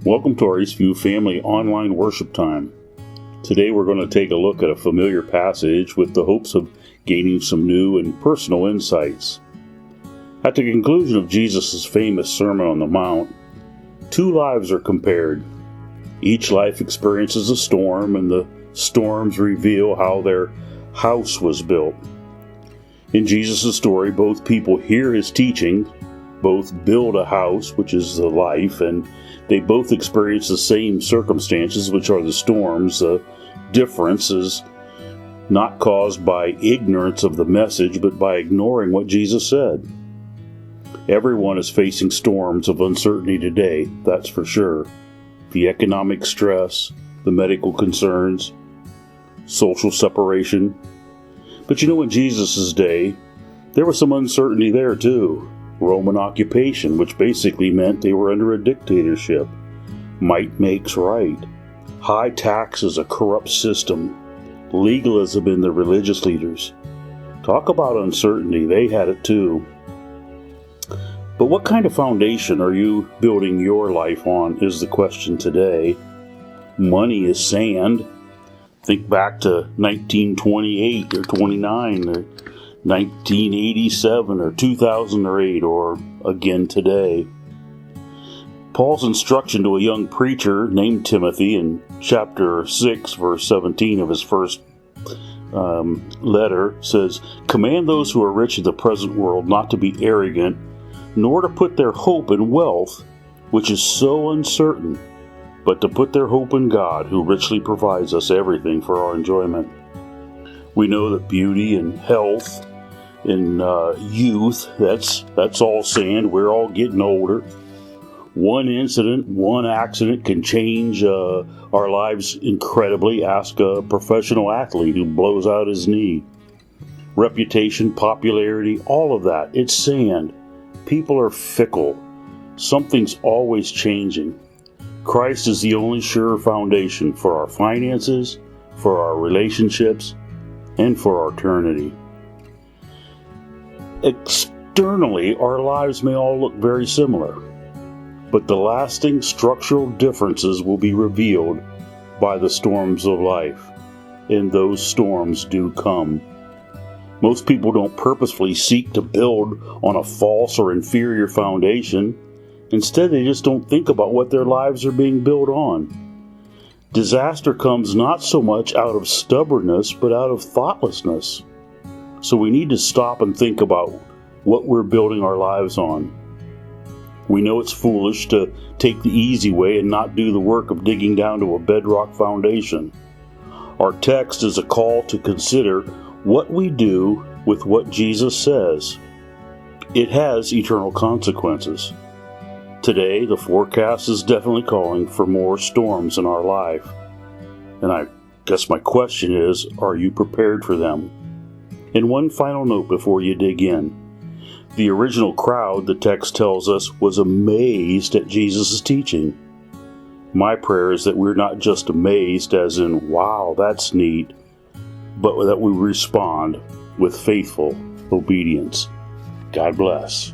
Welcome to our Eastview Family Online Worship Time. Today we're going to take a look at a familiar passage with the hopes of gaining some new and personal insights. At the conclusion of Jesus' famous Sermon on the Mount, two lives are compared. Each life experiences a storm, and the storms reveal how their house was built. In Jesus' story, both people hear his teaching, both build a house, which is the life, and they both experience the same circumstances, which are the storms. The difference is not caused by ignorance of the message, but by ignoring what Jesus said. Everyone is facing storms of uncertainty today, that's for sure. The economic stress, the medical concerns, social separation. But in Jesus' day, there was some uncertainty there too. Roman occupation, which basically meant they were under a dictatorship. Might makes right. High taxes, a corrupt system. Legalism in the religious leaders. Talk about uncertainty, they had it too. But what kind of foundation are you building your life on is the question today. Money is sand. Think back to 1928 or 29 or 1987 or 2008 or again today. Paul's instruction to a young preacher named Timothy in chapter 6 verse 17 of his first letter says, "Command those who are rich in the present world not to be arrogant, nor to put their hope in wealth, which is so uncertain, but to put their hope in God, who richly provides us everything for our enjoyment." We know that beauty and health and youth, that's all sand. We're all getting older. One incident, one accident can change our lives incredibly. Ask a professional athlete who blows out his knee. Reputation, popularity, all of that, it's sand. People are fickle. Something's always changing. Christ is the only sure foundation for our finances, for our relationships, and for our eternity. Externally, our lives may all look very similar, but the lasting structural differences will be revealed by the storms of life, and those storms do come. Most people don't purposefully seek to build on a false or inferior foundation. Instead, they just don't think about what their lives are being built on. Disaster comes not so much out of stubbornness, but out of thoughtlessness. So we need to stop and think about what we're building our lives on. We know it's foolish to take the easy way and not do the work of digging down to a bedrock foundation. Our text is a call to consider what we do with what Jesus says. It has eternal consequences. Today, the forecast is definitely calling for more storms in our life. And I guess my question is, are you prepared for them? And one final note before you dig in. The original crowd, the text tells us, was amazed at Jesus' teaching. My prayer is that we're not just amazed as in, wow, that's neat, but that we respond with faithful obedience. God bless.